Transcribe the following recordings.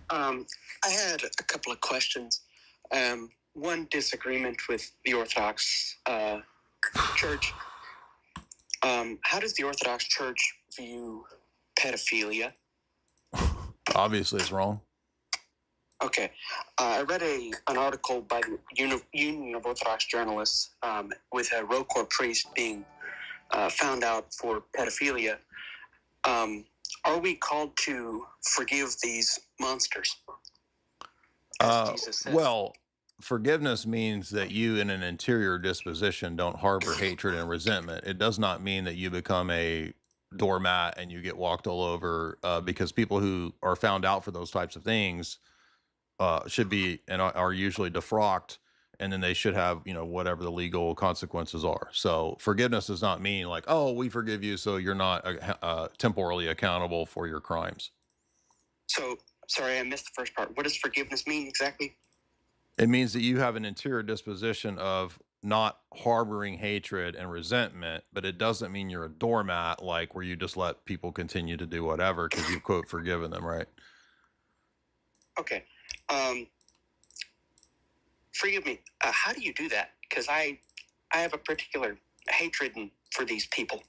I had a couple of questions. One disagreement with the Orthodox Church. How does the Orthodox Church view pedophilia? Obviously, it's wrong. Okay. I read an article by the Union of Orthodox Journalists with a Rokor priest being found out for pedophilia. Are we called to forgive these monsters? As Jesus says. Well, forgiveness means that you, in an interior disposition, don't harbor hatred and resentment. It does not mean that you become a doormat and you get walked all over, because people who are found out for those types of things should be and are usually defrocked, and then they should have, whatever the legal consequences are. So forgiveness does not mean like, oh, we forgive you, so you're not temporally accountable for your crimes. So, sorry, I missed the first part. What does forgiveness mean exactly? It means that you have an interior disposition of not harboring hatred and resentment, but it doesn't mean you're a doormat, like where you just let people continue to do whatever because you've, quote, forgiven them, right? Okay. Forgive me. How do you do that? Because I have a particular hatred for these people.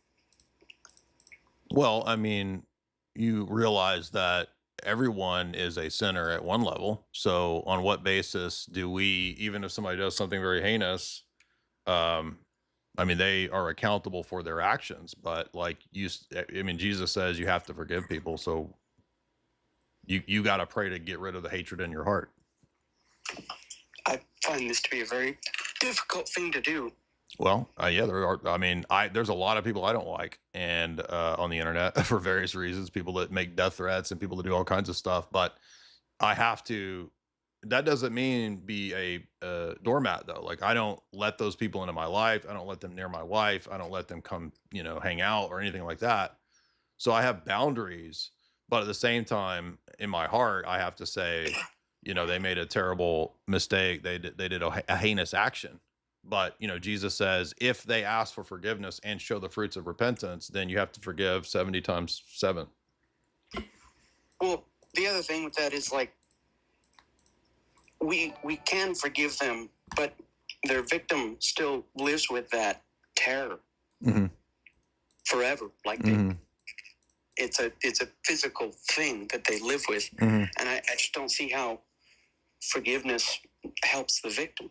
Well, I mean, you realize that everyone is a sinner at one level. So on what basis do we, even if somebody does something very heinous, um, I mean, they are accountable for their actions, but like Jesus says you have to forgive people. So you got to pray to get rid of the hatred in your heart. I find this to be a very difficult thing to do. Well, yeah, there are. I mean, there's a lot of people I don't like, and on the internet for various reasons, people that make death threats and people that do all kinds of stuff. But I have to. That doesn't mean be a doormat, though. Like, I don't let those people into my life. I don't let them near my wife. I don't let them come, hang out or anything like that. So I have boundaries, but at the same time, in my heart, I have to say, they made a terrible mistake. They did a heinous action. But, Jesus says, if they ask for forgiveness and show the fruits of repentance, then you have to forgive 70 times 7. Well, the other thing with that is, like, we can forgive them, but their victim still lives with that terror forever. Like, it's a physical thing that they live with. And I just don't see how forgiveness helps the victim.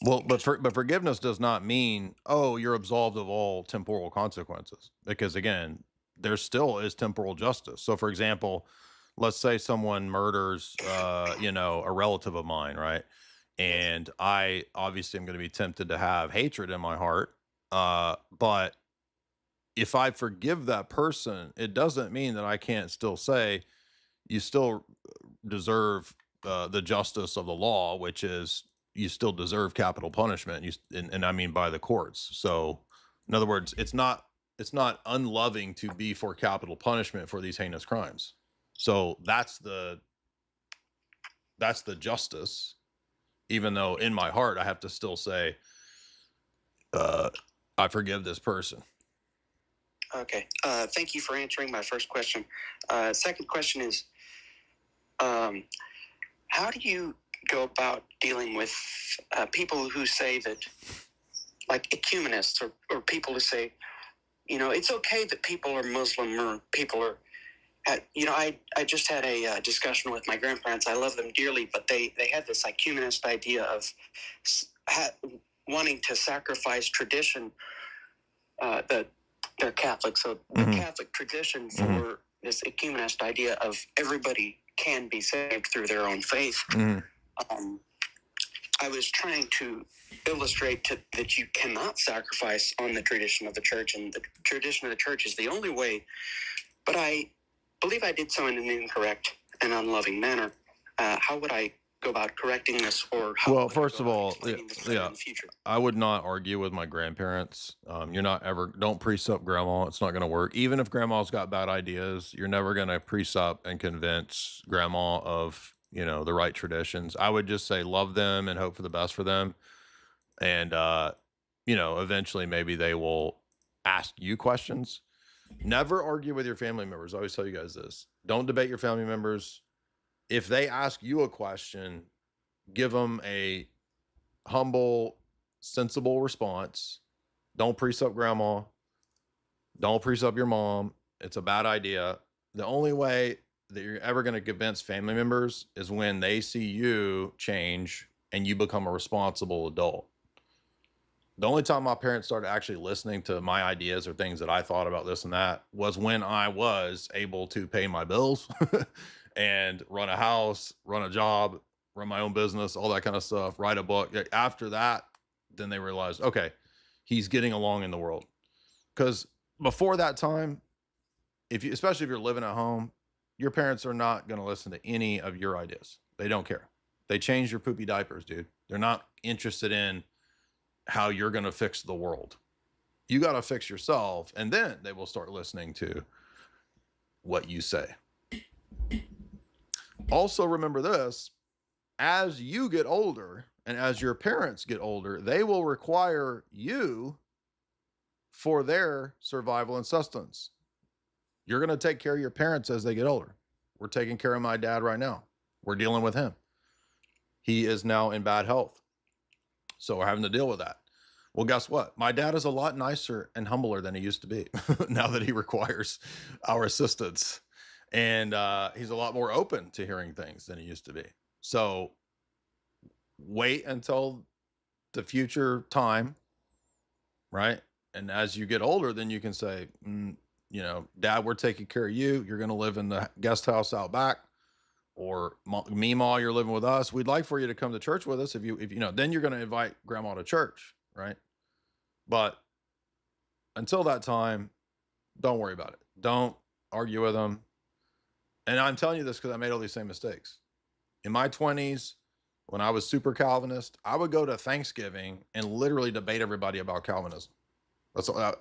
But forgiveness does not mean, oh, you're absolved of all temporal consequences, because again, there still is temporal justice. So, for example, let's say someone murders, a relative of mine, right? And I obviously am going to be tempted to have hatred in my heart. But if I forgive that person, it doesn't mean that I can't still say you still deserve the justice of the law, which is you still deserve capital punishment. And I mean by the courts. So, in other words, it's not unloving to be for capital punishment for these heinous crimes. So that's the justice. Even though in my heart I have to still say, I forgive this person. Okay. Thank you for answering my first question. Second question is, how do you go about dealing with people who say that, like ecumenists or people who say, it's okay that people are Muslim or people are, I just had a discussion with my grandparents. I love them dearly, but they had this ecumenist idea of wanting to sacrifice tradition, they're Catholic, so the Catholic tradition for this ecumenist idea of everybody can be saved through their own faith. I was trying to illustrate that you cannot sacrifice on the tradition of the church, and the tradition of the church is the only way. But I believe I did so in an incorrect and unloving manner. How would I go about correcting this? Or how well, first of all, in the future? I would not argue with my grandparents. Don't precept grandma. It's not going to work. Even if grandma's got bad ideas, you're never going to precept and convince grandma of, the right traditions. I would just say love them and hope for the best for them. And, eventually maybe they will ask you questions. Never argue with your family members. I always tell you guys this. Don't debate your family members. if they ask you a question, give them a humble, sensible response. Don't preach up grandma. Don't preach up your mom. It's a bad idea. The only way that you're ever going to convince family members is when they see you change and you become a responsible adult. The only time my parents started actually listening to my ideas or things that I thought about this and that was when I was able to pay my bills and run a house, run a job, run my own business, all that kind of stuff, write a book. After that, then they realized, okay, he's getting along in the world. Because before that time, especially if you're living at home, your parents are not going to listen to any of your ideas. They don't care. They change your poopy diapers, dude. They're not interested in how you're going to fix the world. You got to fix yourself, and then they will start listening to what you say. Also, remember this: as you get older and as your parents get older, they will require you for their survival and sustenance. You're going to take care of your parents as they get older. We're taking care of my dad right now. We're dealing with him. He is now in bad health. So we're having to deal with that. Well, guess what? My dad is a lot nicer and humbler than he used to be now that he requires our assistance. And he's a lot more open to hearing things than he used to be. So wait until the future time, right? And as you get older, then you can say, Dad, we're taking care of you. You're going to live in the guest house out back. Or Meemaw, you're living with us. We'd like for you to come to church with us. If you know, then you're going to invite grandma to church, right? But until that time, don't worry about it. Don't argue with them. And I'm telling you this because I made all these same mistakes. In my 20s, when I was super Calvinist, I would go to Thanksgiving and literally debate everybody about Calvinism.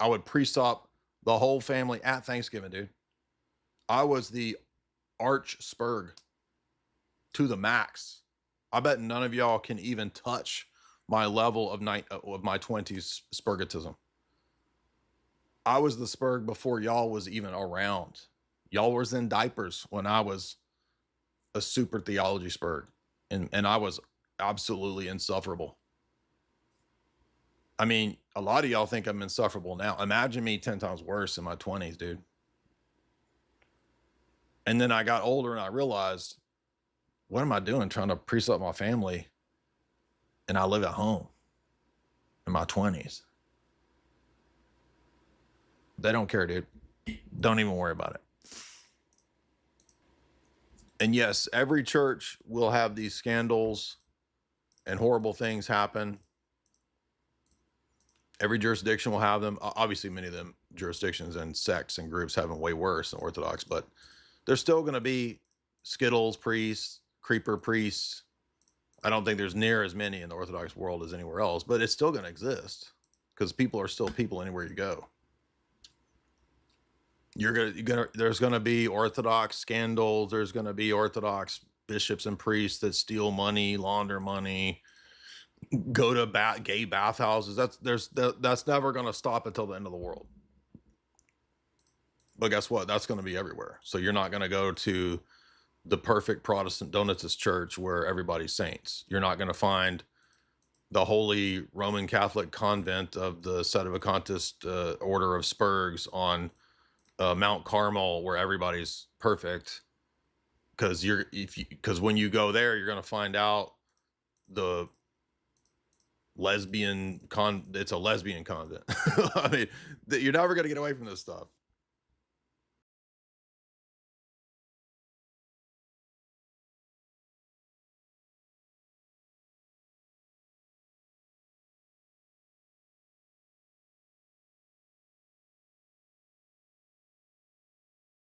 I would pre-sop the whole family at Thanksgiving, dude. I was the arch Spurg to the max. I bet none of y'all can even touch my level of my 20s Spurgatism. I was the Spurg before y'all was even around. Y'all was in diapers when I was a super theology Spurg, and I was absolutely insufferable. I mean, a lot of y'all think I'm insufferable now. Imagine me 10 times worse in my 20s, dude. And then I got older and I realized, what am I doing trying to pre-sub my family? And I live at home in my 20s. They don't care, dude. Don't even worry about it. And yes, every church will have these scandals and horrible things happen. Every jurisdiction will have them. Obviously, many of them jurisdictions and sects and groups have them way worse than Orthodox, but there's still going to be Skittles priests, creeper priests. I don't think there's near as many in the Orthodox world as anywhere else, but it's still going to exist because people are still people anywhere you go. There's going to be Orthodox scandals. There's going to be Orthodox bishops and priests that steal money, launder money, go to gay bathhouses. That's never going to stop until the end of the world. But guess what? That's going to be everywhere. So you're not going to go to the perfect Protestant Donatist church where everybody's saints. You're not going to find the holy Roman Catholic convent of the Sedevacantist order of Spurgs on Mount Carmel where everybody's perfect. Because when you go there, you're going to find out the it's a lesbian convent. I mean, you're never going to get away from this stuff.